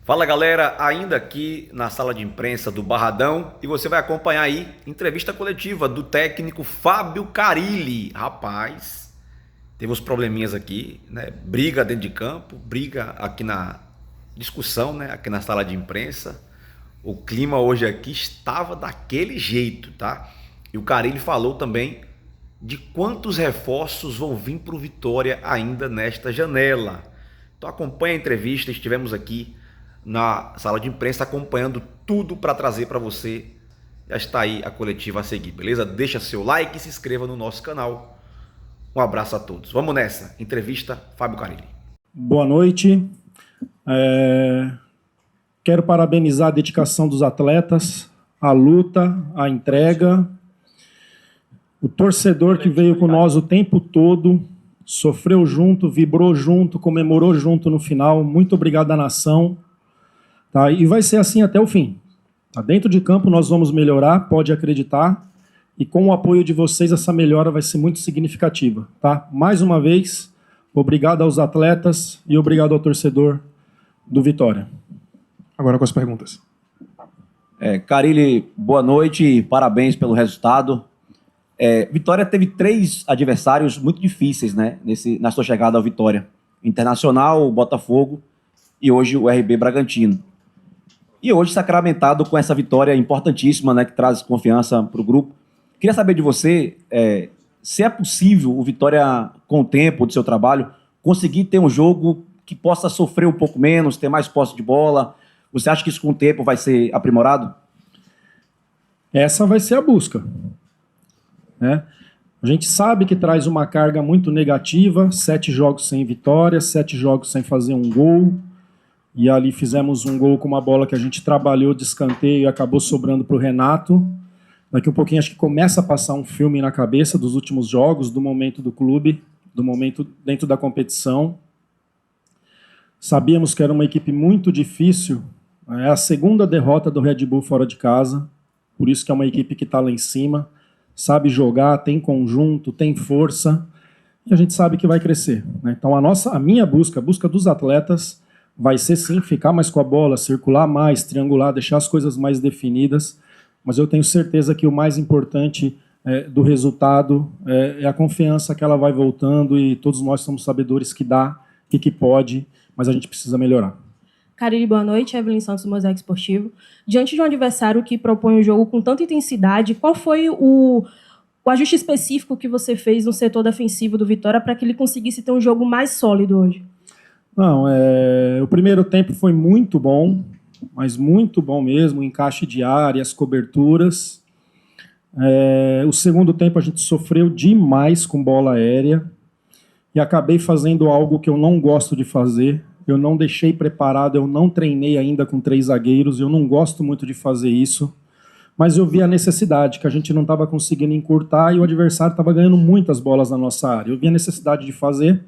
Fala galera, ainda aqui na sala de imprensa do Barradão e você vai acompanhar aí entrevista coletiva do técnico Fábio Carille. Rapaz, teve uns probleminhas aqui, né? Briga dentro de campo, briga aqui na discussão, né? Aqui na sala de imprensa. O clima hoje aqui estava daquele jeito, tá? E o Carille falou também de quantos reforços vão vir para o Vitória ainda nesta janela. Então acompanha a entrevista, estivemos aqui na sala de imprensa acompanhando tudo para trazer para você. Já está aí a coletiva a seguir, beleza? Deixa seu like e se inscreva no nosso canal. Um abraço a todos. Vamos nessa. Entrevista Fábio Carille. Boa noite. Quero parabenizar a dedicação dos atletas, a luta, a entrega. O torcedor que veio com nós o tempo todo, sofreu junto, vibrou junto, comemorou junto no final. Muito obrigado à nação. Tá? E vai ser assim até o fim. Tá? Dentro de campo nós vamos melhorar, pode acreditar. E com o apoio de vocês, essa melhora vai ser muito significativa. Tá? Mais uma vez, obrigado aos atletas e obrigado ao torcedor do Vitória. Agora com as perguntas. Carille, boa noite e parabéns pelo resultado. Vitória teve 3 adversários muito difíceis, né, na sua chegada ao Vitória. Internacional, Botafogo e hoje o RB Bragantino. E hoje sacramentado com essa vitória importantíssima, né, que traz confiança para o grupo. Queria saber de você se é possível o Vitória, com o tempo do seu trabalho, conseguir ter um jogo que possa sofrer um pouco menos, ter mais posse de bola. Você acha que isso com o tempo vai ser aprimorado? Essa vai ser a busca. Né? A gente sabe que traz uma carga muito negativa, 7 jogos sem vitória, 7 jogos sem fazer um gol, e ali fizemos um gol com uma bola que a gente trabalhou de escanteio e acabou sobrando para o Renato. Daqui um pouquinho acho que começa a passar um filme na cabeça dos últimos jogos, do momento do clube, do momento dentro da competição. Sabíamos que era uma equipe muito difícil, é a segunda derrota do Red Bull fora de casa, por isso que é uma equipe que está lá em cima, sabe jogar, tem conjunto, tem força, e a gente sabe que vai crescer. Né? Então a minha busca, a busca dos atletas, vai ser sim ficar mais com a bola, circular mais, triangular, deixar as coisas mais definidas, mas eu tenho certeza que o mais importante do resultado é a confiança que ela vai voltando, e todos nós somos sabedores que dá e que pode, mas a gente precisa melhorar. Carille, boa noite. Evelyn Santos, do Mosaico Esportivo. Diante de um adversário que propõe o jogo com tanta intensidade, qual foi o ajuste específico que você fez no setor defensivo do Vitória para que ele conseguisse ter um jogo mais sólido hoje? Não, o primeiro tempo foi muito bom, mas muito bom mesmo, encaixe de áreas, coberturas. O segundo tempo a gente sofreu demais com bola aérea e acabei fazendo algo que eu não gosto de fazer. Eu não deixei preparado, eu não treinei ainda com 3 zagueiros, eu não gosto muito de fazer isso, mas eu vi a necessidade, que a gente não estava conseguindo encurtar e o adversário estava ganhando muitas bolas na nossa área. Eu vi a necessidade de fazer,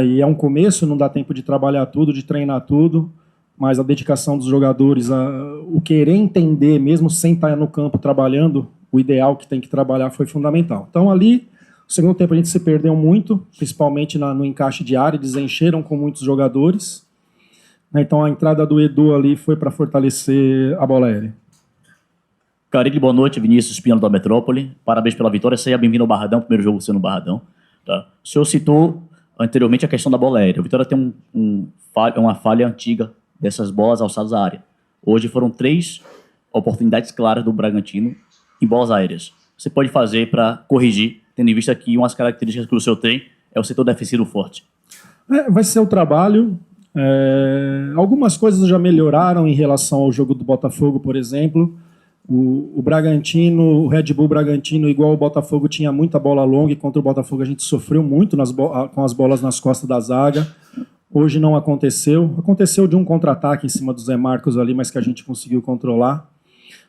e é um começo, não dá tempo de trabalhar tudo, de treinar tudo, mas a dedicação dos jogadores, o querer entender, mesmo sem estar no campo trabalhando, o ideal que tem que trabalhar foi fundamental. Então ali, no segundo tempo a gente se perdeu muito, principalmente no encaixe de área, eles encheram com muitos jogadores. Então a entrada do Edu ali foi para fortalecer a bola aérea. Carille, boa noite. Vinícius Pinheiro da Metrópole. Parabéns pela vitória. Seja bem-vindo ao Barradão, primeiro jogo sendo no Barradão. Tá? O senhor citou anteriormente a questão da bola aérea. O Vitória tem uma falha antiga dessas bolas alçadas à área. Hoje foram 3 oportunidades claras do Bragantino em bolas aéreas. Você pode fazer para corrigir, tendo em vista que umas características que o senhor tem é o setor defensivo forte? Vai ser o trabalho. Algumas coisas já melhoraram em relação ao jogo do Botafogo, por exemplo. O Bragantino, o Red Bull Bragantino, igual o Botafogo, tinha muita bola longa, e contra o Botafogo a gente sofreu muito com as bolas nas costas da zaga. Hoje não aconteceu. Aconteceu de um contra-ataque em cima do Zé Marcos ali, mas que a gente conseguiu controlar.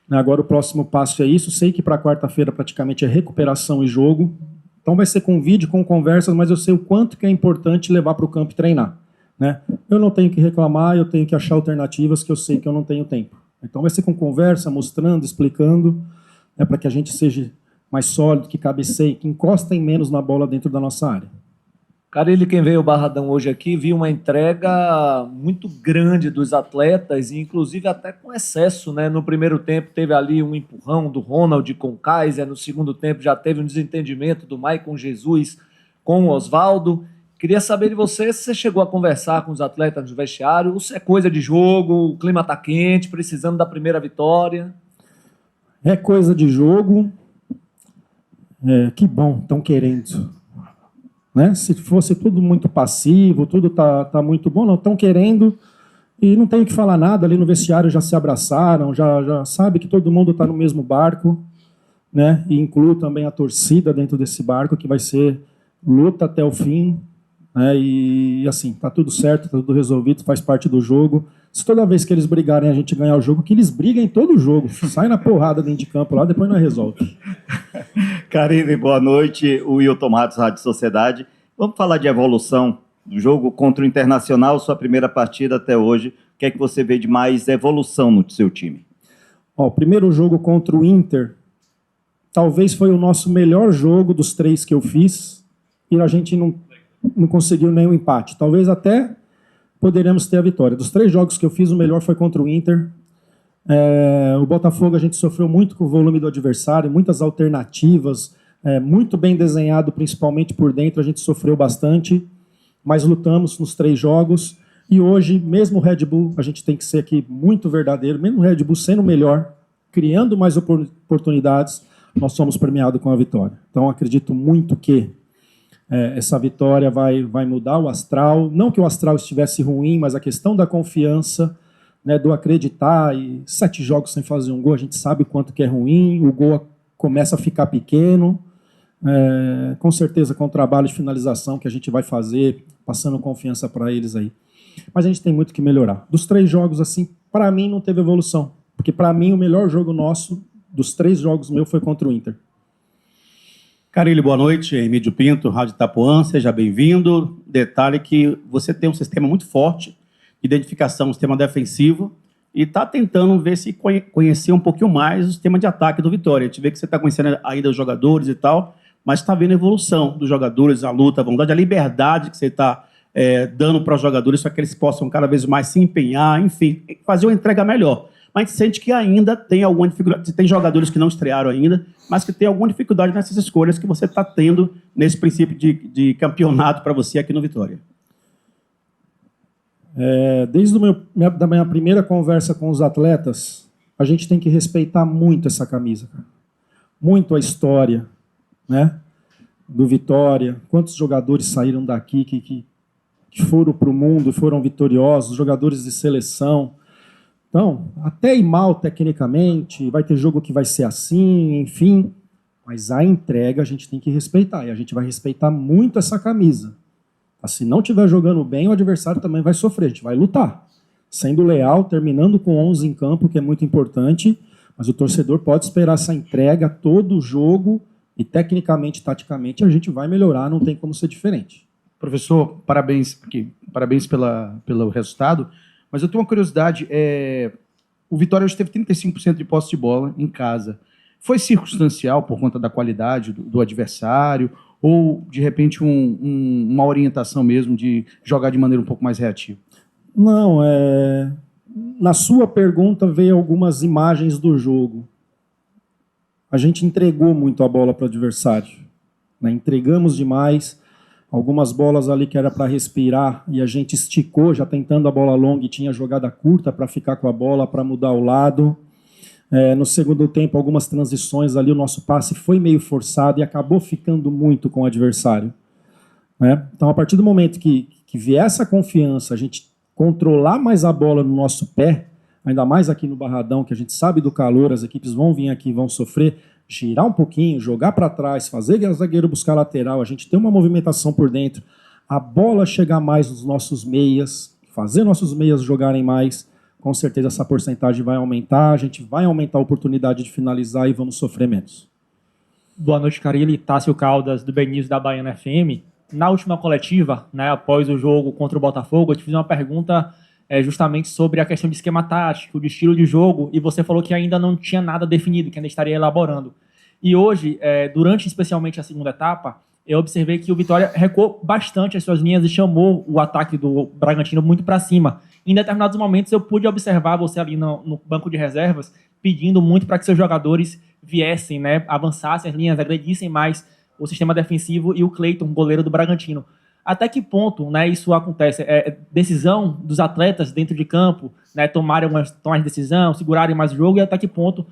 Agora o próximo passo é isso. Sei que para quarta-feira praticamente é recuperação e jogo. Então vai ser com vídeo, com conversas, mas eu sei o quanto que é importante levar para o campo e treinar. Né? Eu não tenho que reclamar, eu tenho que achar alternativas, que eu sei que eu não tenho tempo. Então vai ser com conversa, mostrando, explicando, para que a gente seja mais sólido, que cabeceie, que encostem menos na bola dentro da nossa área. Carille, quem veio ao Barradão hoje aqui, viu uma entrega muito grande dos atletas, e inclusive até com excesso, né? No primeiro tempo teve ali um empurrão do Ronald com o Kaiser, no segundo tempo já teve um desentendimento do Maicon Jesus com o Oswaldo. Queria saber de você se você chegou a conversar com os atletas no vestiário, ou se é coisa de jogo, o clima tá quente, precisando da primeira vitória. É coisa de jogo. Que bom, estão querendo. Né? Se fosse tudo muito passivo, tudo tá muito bom, não, estão querendo e não tem o que falar nada, ali no vestiário já se abraçaram, já sabe que todo mundo está no mesmo barco, né? E incluo também a torcida dentro desse barco, que vai ser luta até o fim, né? E assim, tá tudo certo, tá tudo resolvido, faz parte do jogo. Se toda vez que eles brigarem a gente ganhar o jogo, que eles briguem todo o jogo, sai na porrada dentro de campo lá, depois nós resolve. Carille, boa noite. O Wilton Matos, Rádio Sociedade. Vamos falar de evolução do jogo contra o Internacional, sua primeira partida até hoje. O que é que você vê de mais evolução no seu time? O primeiro jogo contra o Inter, talvez foi o nosso melhor jogo dos 3 que eu fiz, e a gente não conseguiu nenhum empate. Talvez até poderemos ter a vitória. Dos 3 jogos que eu fiz, o melhor foi contra o Inter. O Botafogo a gente sofreu muito com o volume do adversário, muitas alternativas, muito bem desenhado, principalmente por dentro, a gente sofreu bastante, mas lutamos nos 3 jogos. E hoje, mesmo o Red Bull, a gente tem que ser aqui muito verdadeiro, mesmo o Red Bull sendo melhor, criando mais oportunidades, nós somos premiados com a vitória. Então, acredito muito que essa vitória vai mudar o astral. Não que o astral estivesse ruim, mas a questão da confiança, né, do acreditar. E 7 jogos sem fazer um gol, a gente sabe o quanto que é ruim, o gol começa a ficar pequeno. Com certeza com o trabalho de finalização que a gente vai fazer, passando confiança para eles aí. Mas a gente tem muito que melhorar. Dos 3 jogos, assim, para mim não teve evolução. Porque para mim o melhor jogo nosso, dos 3 jogos meu, foi contra o Inter. Carille, boa noite. Emílio Pinto, Rádio Itapuã, seja bem-vindo. Detalhe que você tem um sistema muito forte de identificação, um sistema defensivo, e está tentando ver se conhecer um pouquinho mais o sistema de ataque do Vitória. A gente vê que você está conhecendo ainda os jogadores e tal, mas está vendo a evolução dos jogadores, a luta, a vontade, a liberdade que você está dando para os jogadores para que eles possam cada vez mais se empenhar, enfim, fazer uma entrega melhor. Mas a gente sente que ainda tem alguma dificuldade, tem jogadores que não estrearam ainda, mas que tem alguma dificuldade nessas escolhas que você está tendo nesse princípio de campeonato para você aqui no Vitória. Desde da minha primeira conversa com os atletas, a gente tem que respeitar muito essa camisa, cara. Muito a história, né, do Vitória. Quantos jogadores saíram daqui que foram para o mundo e foram vitoriosos, jogadores de seleção. Então, até ir mal tecnicamente, vai ter jogo que vai ser assim, enfim, mas a entrega a gente tem que respeitar, e a gente vai respeitar muito essa camisa. Se não estiver jogando bem, o adversário também vai sofrer, a gente vai lutar, sendo leal, terminando com 11 em campo, que é muito importante, mas o torcedor pode esperar essa entrega todo o jogo, e tecnicamente, taticamente, a gente vai melhorar, não tem como ser diferente. Professor, parabéns pelo resultado, mas eu tenho uma curiosidade. O Vitória hoje teve 35% de posse de bola em casa. Foi circunstancial por conta da qualidade do adversário ou, de repente, uma orientação mesmo de jogar de maneira um pouco mais reativa? Não, na sua pergunta veio algumas imagens do jogo. A gente entregou muito a bola para o adversário, né? Entregamos demais. Algumas bolas ali que era para respirar e a gente esticou, já tentando a bola longa, e tinha jogada curta para ficar com a bola, para mudar o lado. No segundo tempo, algumas transições ali, o nosso passe foi meio forçado e acabou ficando muito com o adversário, né? Então, a partir do momento que vier essa confiança, a gente controlar mais a bola no nosso pé, ainda mais aqui no Barradão, que a gente sabe do calor, as equipes vão vir aqui e vão sofrer, girar um pouquinho, jogar para trás, fazer o zagueiro buscar lateral, a gente ter uma movimentação por dentro, a bola chegar mais nos nossos meias, fazer nossos meias jogarem mais, com certeza essa porcentagem vai aumentar, a gente vai aumentar a oportunidade de finalizar e vamos sofrer menos. Boa noite, Carille. Tássio Caldas, do Benício da Baiana FM. Na última coletiva, né, após o jogo contra o Botafogo, eu te fiz uma pergunta justamente sobre a questão de esquema tático, de estilo de jogo, e você falou que ainda não tinha nada definido, que ainda estaria elaborando. E hoje, durante especialmente a segunda etapa, eu observei que o Vitória recuou bastante as suas linhas e chamou o ataque do Bragantino muito para cima. Em determinados momentos eu pude observar você ali no banco de reservas pedindo muito para que seus jogadores viessem, né, avançassem as linhas, agredissem mais o sistema defensivo e o Cleiton, goleiro do Bragantino. Até que ponto, né, isso acontece? É decisão dos atletas dentro de campo, né, tomarem mais decisão, segurarem mais o jogo, e até que ponto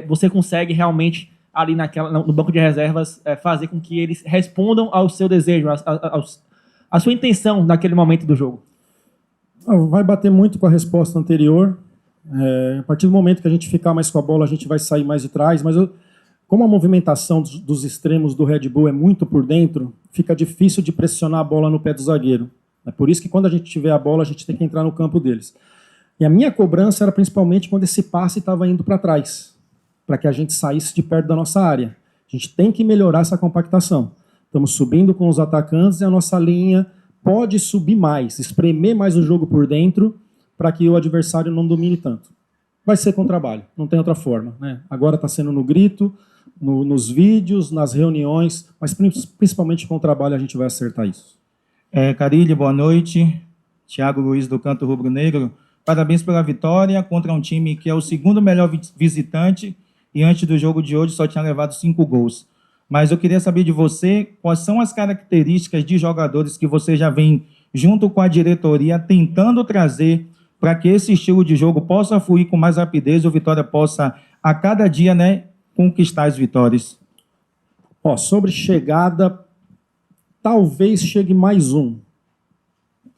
você consegue realmente ali no banco de reservas fazer com que eles respondam ao seu desejo, à sua intenção naquele momento do jogo? Vai bater muito com a resposta anterior. A partir do momento que a gente ficar mais com a bola, a gente vai sair mais de trás, mas como a movimentação dos extremos do Red Bull é muito por dentro, fica difícil de pressionar a bola no pé do zagueiro. É por isso que quando a gente tiver a bola, a gente tem que entrar no campo deles. E a minha cobrança era principalmente quando esse passe estava indo para trás, para que a gente saísse de perto da nossa área. A gente tem que melhorar essa compactação. Estamos subindo com os atacantes e a nossa linha pode subir mais, espremer mais o jogo por dentro, para que o adversário não domine tanto. Vai ser com trabalho, não tem outra forma, né? Agora está sendo no grito, nos vídeos, nas reuniões, mas principalmente com o trabalho a gente vai acertar isso. Carilli, boa noite. Thiago Luiz do Canto Rubro Negro. Parabéns pela vitória contra um time que é o segundo melhor visitante e antes do jogo de hoje só tinha levado 5 gols. Mas eu queria saber de você quais são as características de jogadores que você já vem junto com a diretoria tentando trazer para que esse estilo de jogo possa fluir com mais rapidez e o Vitória possa, a cada dia, né, conquistar as vitórias. Sobre chegada, talvez chegue mais um.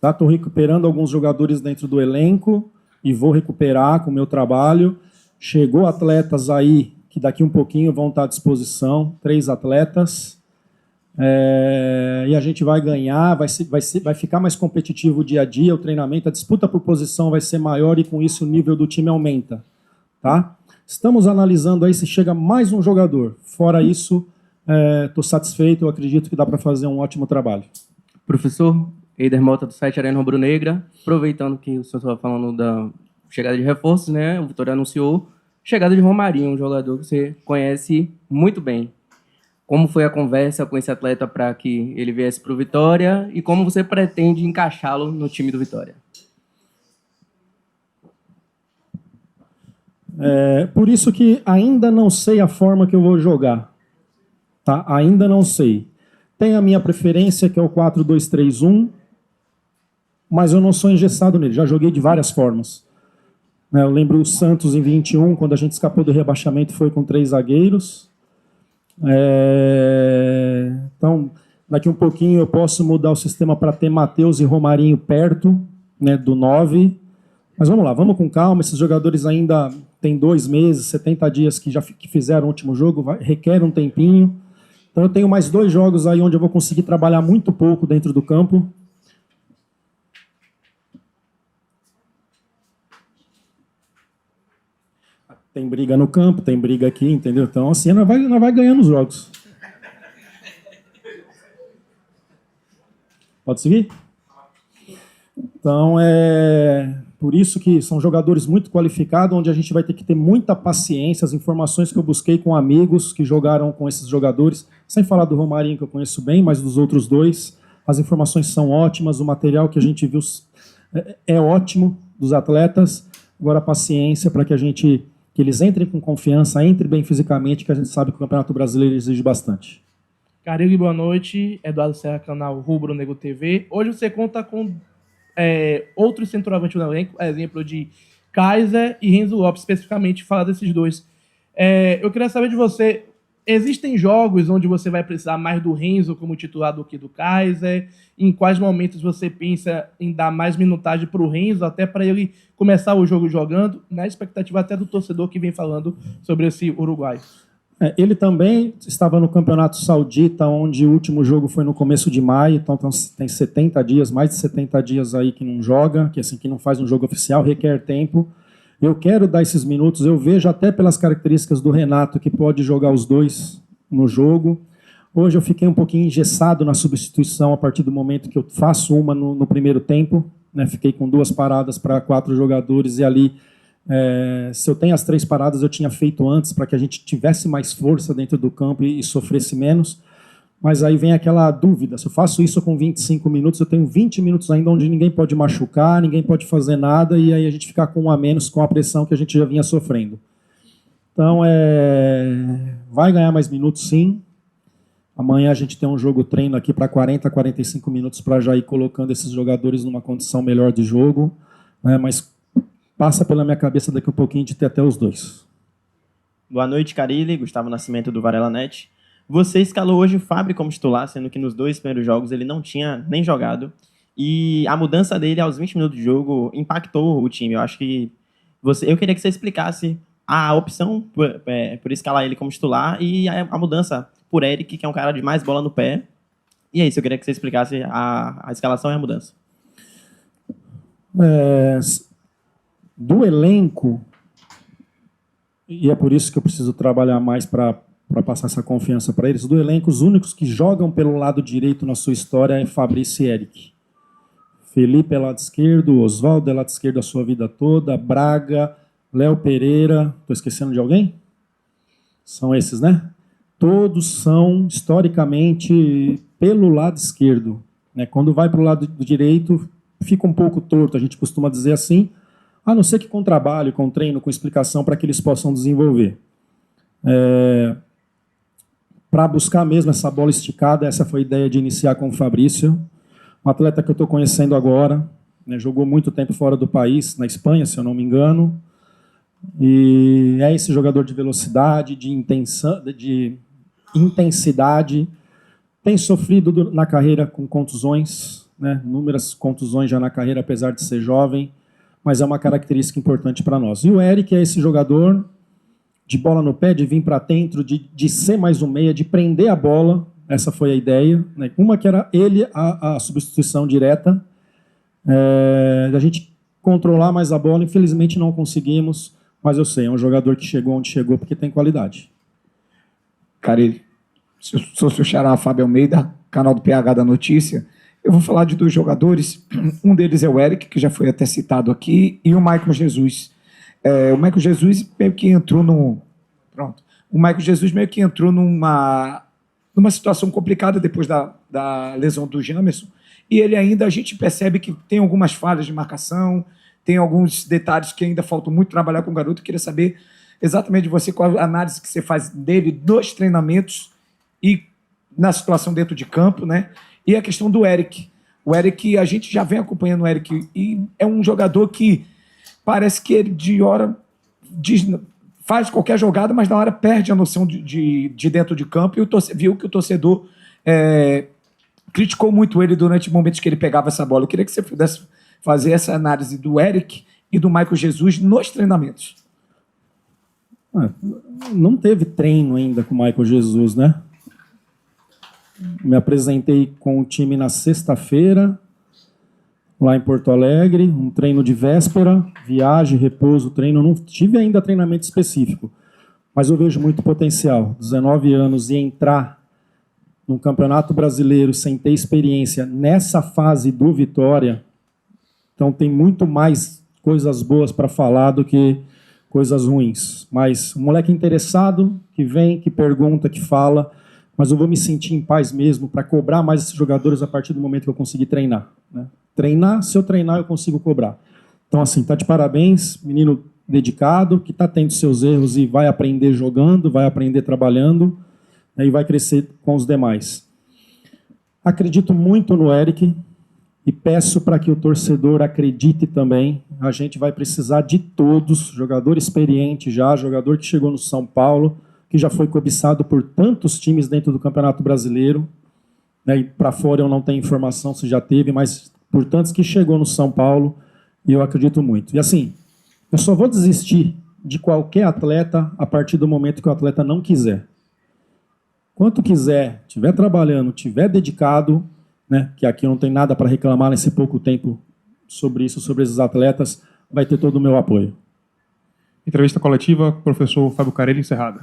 Estou recuperando alguns jogadores dentro do elenco e vou recuperar com o meu trabalho. Chegou atletas aí que daqui um pouquinho vão estar à disposição, 3 atletas. E a gente vai ganhar, vai ficar mais competitivo o dia a dia, o treinamento, a disputa por posição vai ser maior e com isso o nível do time aumenta. Tá? Estamos analisando aí se chega mais um jogador. Fora isso, estou satisfeito, eu acredito que dá para fazer um ótimo trabalho. Professor Eider Mota, do site Arena Rubro Negra, aproveitando que o senhor estava falando da chegada de reforços, né? O Vitória anunciou a chegada de Romarinho, um jogador que você conhece muito bem. Como foi a conversa com esse atleta para que ele viesse para o Vitória e como você pretende encaixá-lo no time do Vitória? Por isso que ainda não sei a forma que eu vou jogar. Tá? Ainda não sei. Tem a minha preferência, que é o 4-2-3-1, mas eu não sou engessado nele. Já joguei de várias formas. Eu lembro o Santos em 21, quando a gente escapou do rebaixamento, foi com 3 zagueiros. Então, daqui um pouquinho eu posso mudar o sistema para ter Matheus e Romarinho perto, né, do 9. Mas vamos lá, vamos com calma. Esses jogadores ainda têm 2 meses, 70 dias que fizeram o último jogo, requer um tempinho. Então eu tenho mais 2 jogos aí onde eu vou conseguir trabalhar muito pouco dentro do campo. Tem briga no campo, tem briga aqui, entendeu? Então assim, nós vai ganhando os jogos. Pode seguir? Então, por isso que são jogadores muito qualificados, onde a gente vai ter que ter muita paciência. As informações que eu busquei com amigos que jogaram com esses jogadores, sem falar do Romarinho, que eu conheço bem, mas dos outros 2, as informações são ótimas, o material que a gente viu é ótimo dos atletas. Agora, paciência para que eles entrem com confiança, entrem bem fisicamente, que a gente sabe que o Campeonato Brasileiro exige bastante. Carilli, boa noite. Eduardo Serra, canal Rubro Negro TV. Hoje você conta com outros centroavantes no elenco, exemplo de Kaiser e Renzo Lopes, especificamente, falar desses 2. Eu queria saber de você, existem jogos onde você vai precisar mais do Renzo como titular do que do Kaiser? Em quais momentos você pensa em dar mais minutagem para o Renzo, até para ele começar o jogo jogando, na expectativa até do torcedor que vem falando sobre esse uruguaio? Ele também estava no Campeonato Saudita, onde o último jogo foi no começo de maio, então tem 70 dias, mais de 70 dias aí que não joga, que não faz um jogo oficial, requer tempo. Eu quero dar esses minutos, eu vejo até pelas características do Renato que pode jogar os 2 no jogo. Hoje eu fiquei um pouquinho engessado na substituição a partir do momento que eu faço uma no primeiro tempo, né? Fiquei com 2 paradas para 4 jogadores e ali, se eu tenho as 3 paradas, eu tinha feito antes para que a gente tivesse mais força dentro do campo e sofresse menos. Mas aí vem aquela dúvida, se eu faço isso com 25 minutos, eu tenho 20 minutos ainda onde ninguém pode machucar, ninguém pode fazer nada, e aí a gente fica com um a menos com a pressão que a gente já vinha sofrendo. Então, vai ganhar mais minutos, sim. Amanhã a gente tem um jogo treino aqui para 40, 45 minutos para já ir colocando esses jogadores numa condição melhor de jogo, né? Mas passa pela minha cabeça daqui um pouquinho de ter até os dois. Boa noite, Carilli. Gustavo Nascimento do Varela Net. Você escalou hoje o Fábio como titular, sendo que nos 2 primeiros jogos ele não tinha nem jogado. E a mudança dele aos 20 minutos de jogo impactou o time. Eu acho que eu queria que você explicasse a opção por escalar ele como titular e a mudança por Eric, que é um cara de mais bola no pé. E é isso, eu queria que você explicasse a escalação e a mudança. Do elenco, e é por isso que eu preciso trabalhar mais para passar essa confiança para eles, do elenco, os únicos que jogam pelo lado direito na sua história é Fabrício e Eric. Felipe é lado esquerdo, Oswaldo é lado esquerdo a sua vida toda, Braga, Léo Pereira, estou esquecendo de alguém? São esses, né? Todos são, historicamente, pelo lado esquerdo, né? Quando vai para o lado direito, fica um pouco torto, a gente costuma dizer assim, a não ser que com trabalho, com treino, com explicação, para que eles possam desenvolver. Para buscar mesmo essa bola esticada, essa foi a ideia de iniciar com o Fabrício, um atleta que eu estou conhecendo agora, né? Jogou muito tempo fora do país, na Espanha, se eu não me engano, e é esse jogador de velocidade, de intensidade, tem sofrido na carreira com contusões, né? Inúmeras contusões já na carreira, apesar de ser jovem, mas é uma característica importante para nós. E o Eric é esse jogador de bola no pé, de vir para dentro, de ser mais um meia, de prender a bola, essa foi a ideia, né? Uma que era ele, a substituição direta, da gente controlar mais a bola, infelizmente não conseguimos, mas eu sei, é um jogador que chegou onde chegou porque tem qualidade. Carilli, sou seu xará, Fábio Almeida, canal do PH da Notícia. Eu vou falar de 2 jogadores, um deles é o Eric, que já foi até citado aqui, e o Michael Jesus. O Michael Jesus meio que entrou O Michael Jesus meio que entrou numa situação complicada depois da lesão do Jamerson, e ele ainda, a gente percebe que tem algumas falhas de marcação, tem alguns detalhes que ainda faltam muito trabalhar com o garoto. Eu queria saber exatamente de você qual a análise que você faz dele nos treinamentos e na situação dentro de campo, né? E a questão do Eric. O Eric, a gente já vem acompanhando o Eric, e é um jogador que parece que ele faz qualquer jogada, mas na hora perde a noção de dentro de campo, e viu que o torcedor criticou muito ele durante momentos que ele pegava essa bola. Eu queria que você pudesse fazer essa análise do Eric e do Michael Jesus nos treinamentos. Não teve treino ainda com o Michael Jesus, né? Me apresentei com o time na sexta-feira, lá em Porto Alegre, um treino de véspera, viagem, repouso, treino. Não tive ainda treinamento específico, mas eu vejo muito potencial. 19 anos e entrar num campeonato brasileiro sem ter experiência nessa fase do Vitória, então tem muito mais coisas boas para falar do que coisas ruins. Mas um moleque interessado, que vem, que pergunta, que fala, mas eu vou me sentir em paz mesmo para cobrar mais esses jogadores a partir do momento que eu conseguir treinar, né? Se eu treinar, eu consigo cobrar. Então, assim, tá de parabéns, menino dedicado, que tá tendo seus erros e vai aprender jogando, vai aprender trabalhando, né, e vai crescer com os demais. Acredito muito no Eric e peço para que o torcedor acredite também. A gente vai precisar de todos, jogador experiente já, jogador que chegou no São Paulo, que já foi cobiçado por tantos times dentro do Campeonato Brasileiro, né, e para fora eu não tenho informação se já teve, mas por tantos que chegou no São Paulo, e eu acredito muito. E assim, eu só vou desistir de qualquer atleta a partir do momento que o atleta não quiser. Quanto quiser, estiver trabalhando, estiver dedicado, né, que aqui não tem nada para reclamar nesse pouco tempo sobre isso, sobre esses atletas, vai ter todo o meu apoio. Entrevista coletiva, professor Fábio Carilli, encerrada.